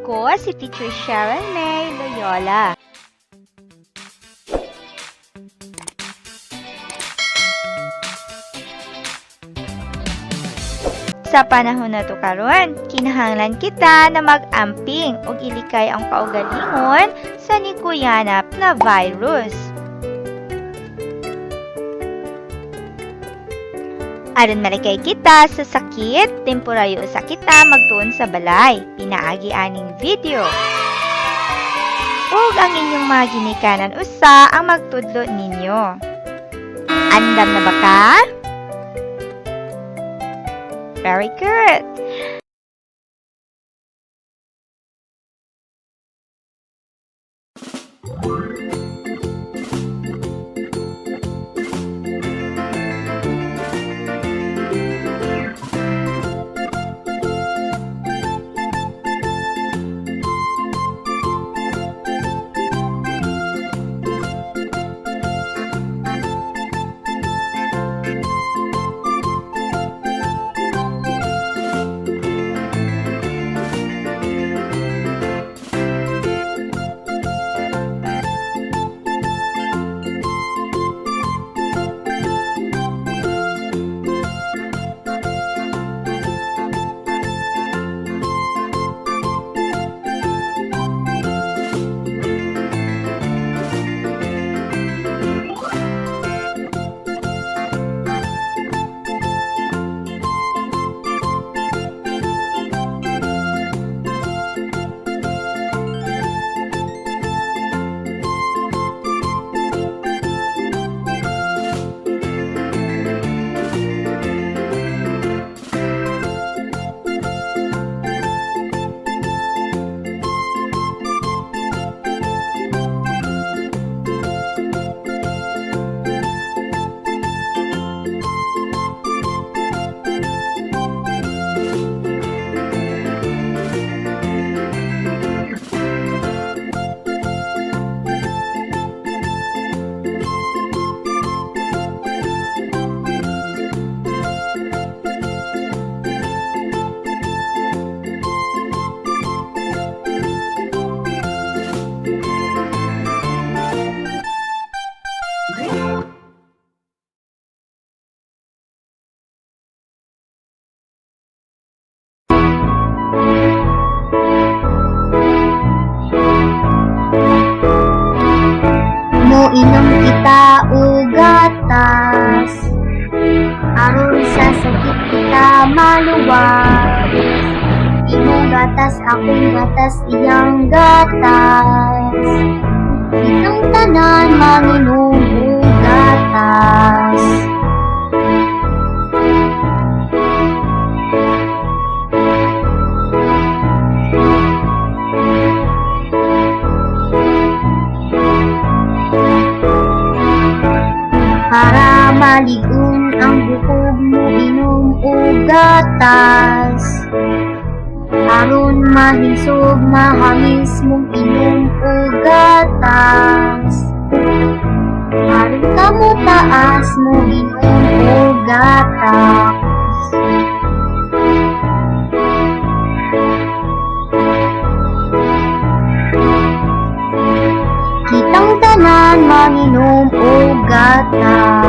Ako si Teacher Cheryl May Loyola. Sa panahon na to karon, kinahanglan kita na mag-amping ug ilikay ang kaugalingon sa nikuyanap na virus. Aron malikay kita sa sakit, temporaryo sa kita magtuon sa balay, pinaagi aning video. Ug ang inyong mga ginikanan usa ang magtudlo ninyo. Andam na ba ka? Very good. Inom kita ugatas, aron sa sakit kita maluwas. Imong gatas, akong gatas, iyang gatas. Itong tanan manginom ugatas. Para maligon ang bukog mo, inom og gatas. Aron mahisog, mahangis mong inom og gatas. Aron ka mo taas mo, inom og gatas. Kitang tanan manginom og gatas.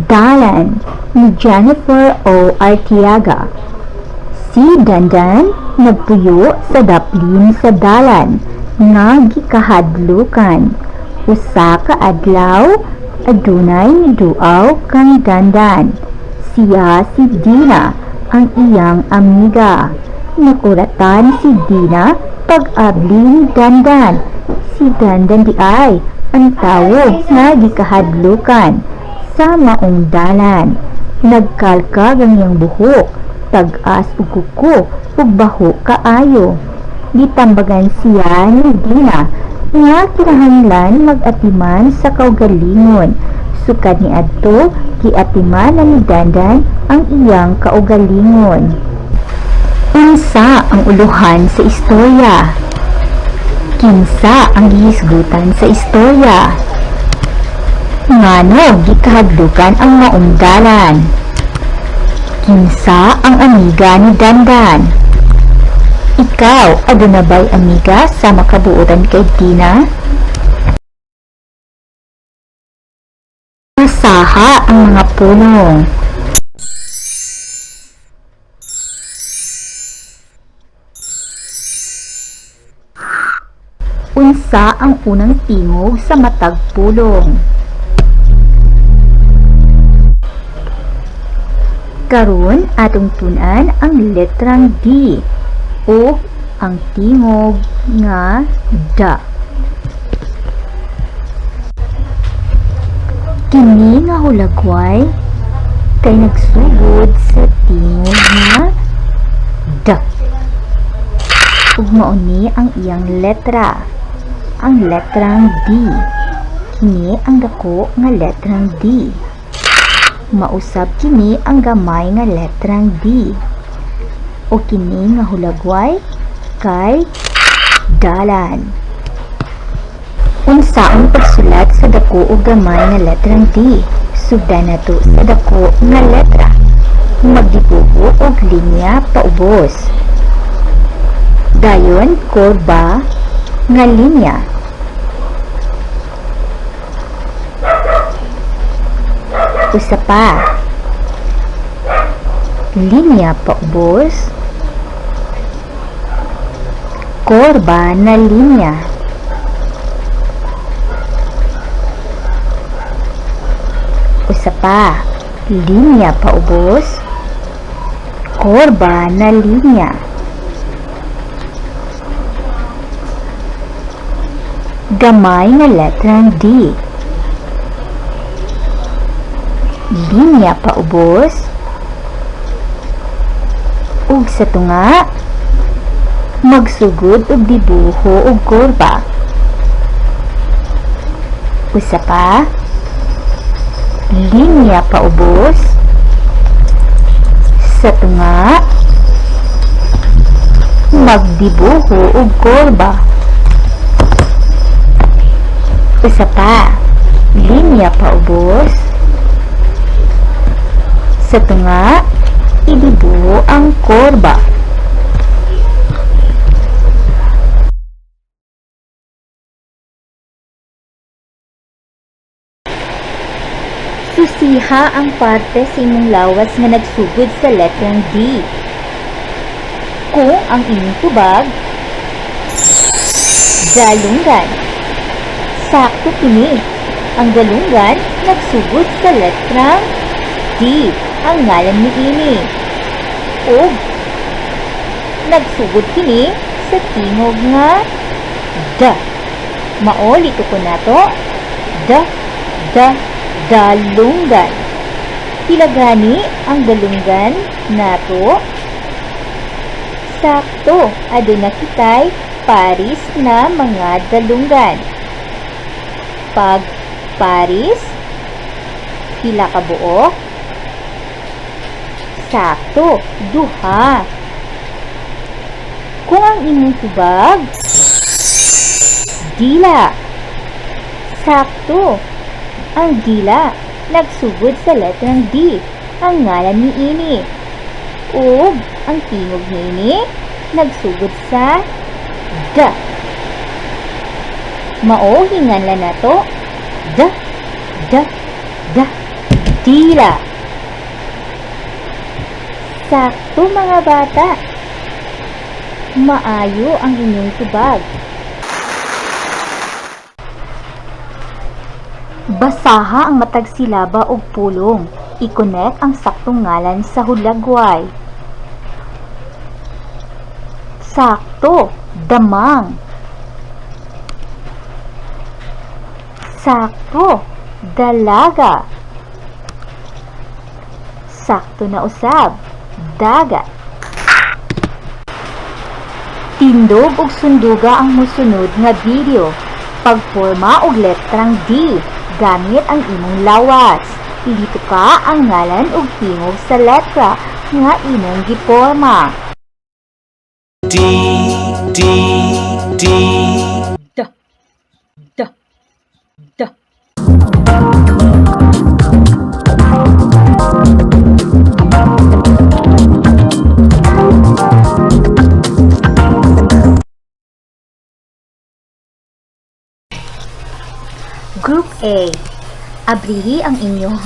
Dalan ni Jennifer O. Artiaga. Si Dandan nagpuyo sa daplin sa dalan nga gikahadlukan. Usa ka adlaw adunay miduaw kang Dandan. Siya si Dina, ang iyang amiga. Nakuratan si Dina pag-abli ni Dandan. Si Dandan di ay ang tawo nga gikahadlukan sa maong dalan. Nagkalkag ang iyang buhok, tag-as ug kuko ug baho kaayo. Gitambagan siya ni Dina nga kinahanglan mag-atiman sa kaugalingon. Sukad ni adto giatiman na ni Dandan ang iyang kaugalingon. Unsa ang uluhan sa istorya? Kinsa ang gihisgutan sa istorya? Ngano gikahadlukan ang maong dalan? Kinsa ang amiga ni Dandan? Ikaw, aduna ba'y amiga sa makabuotan kay Dina? Masaha ang mga pulong. Unsa ang unang tingog sa matag pulong? Karon atong tun-an ang letrang D o ang tingog nga da. Kini nga hulagway kay nagsugod sa tingog nga da. Ug mao ni ang iyang letra, ang letrang D. Kini ang dako nga letrang D. Mausab kini ang gamay nga letrang D. O kini nga hulagway kay dalan. Unsaon pagsulat sa dako o gamay nga letrang D? Sugdan nato sa dako nga letra. Magdibuho og linya paubos. Dayon kurba nga linya. Usa pa. Linya paubos. Kurba na linya. Usa pa. Linya paubos. Kurba na linya. Gamay nga letrang D. Linya paubos. Ug sa tunga magsugod og dibuho og kurba. Usa pa. Linya paubos. Sa tunga magdibuho og kurba. Usa pa. Linya paubos. Sa tunga idibuho ang kurba. Susiha ang parte sa imong lawas nga nagsugod sa letrang D. Kung ang inyong tubag dalunggan, sakto kini. Ang dalunggan nagsugod sa letrang D. Ang ngalan ni ini. O nagsugod kini sa tingog nga da. Maulito ko na to. Dalunggan. Pila gani ang dalunggan nato? Sakto, aduna kitay paris na mga dalunggan. Pag paris, pila ka buok? Sakto, duha. Kung ang inyong tubag dila, sakto. Ang dila nagsugod sa letrang D. Ang ngalan ni ini. Ug ang tingog ni ini nagsugod sa da. Mao hinganlan nato da. dila. Sakto mga bata. Maayo ang inyong tubag. Basaha ang matag silaba o pulong. I-connect ang saktong ngalan sa hulagway. Sakto, damang. Sakto, dalaga. Sakto na usab, dagat. Tindog og sunduga ang musunod nga video. Pagporma og letrang D gamit ang imong lawas. Ilito ka ang ngalan ug tingog sa letra nga imong giporma. D, D, D. Da, da, da. Group A. Abrihi ang inyong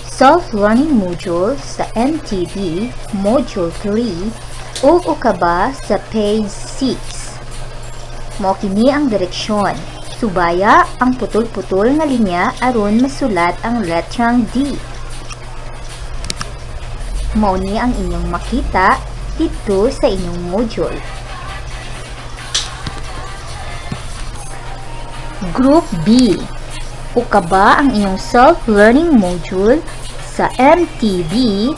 self-learning module sa MTB Module 3 ug ukaba sa page 6. Mao kini ang direksyon. Subaya ang putol-putol nga linya aron masulat ang letrang D. Mao ni ang inyong makita dito sa inyong module. Group B. Ukaba ang inyong self-learning module sa MTB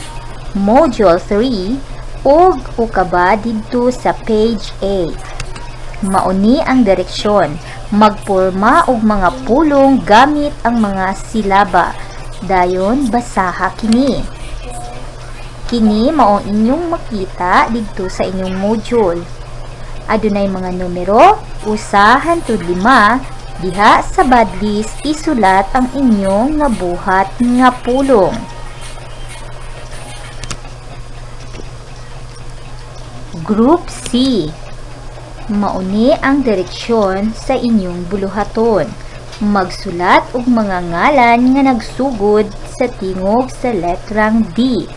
Module 3 ug ukaba didto sa page 8. Mauni ang direksyon. Magporma og mga pulong gamit ang mga silaba. Dayon basaha kini. Kini mao inyong makita didto sa inyong module. Adunay mga numero 1 hangtod 5. Diha sa badlis isulat ang inyong nabuhat nga pulong. Group C. Mauni ang direksyon sa inyong buluhaton. Magsulat og mga ngalan nga nagsugod sa tingog sa letrang D.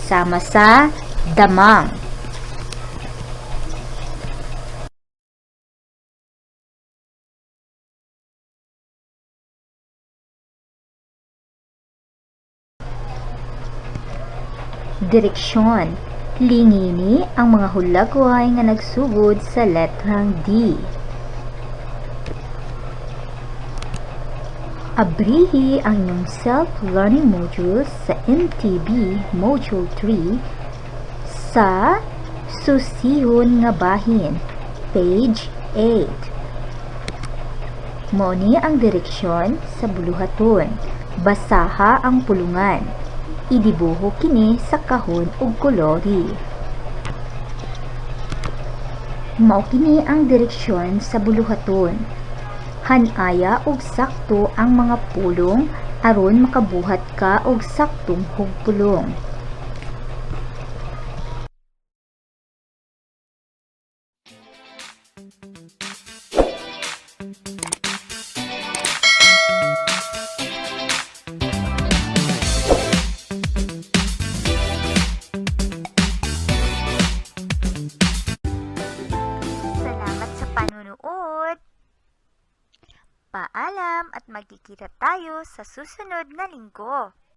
Sama sa damang. Direksyon. Lingini ang mga hulagway nga nagsugod sa letrang D. Abrihi ang inyong self-learning modules sa MTB Module 3 sa susihon nga bahin, page 8. Mao ni ang direksyon sa buluhaton. Basaha ang pulungan. Idibuho kini sa kahon ug kolori. Mao kini ang direksyon sa buluhaton. Hanaya og sakto ang mga pulong aron makabuhat ka og saktong hugpulong. Salamat sa panunood! Paalam at magkikita tayo sa susunod na linggo.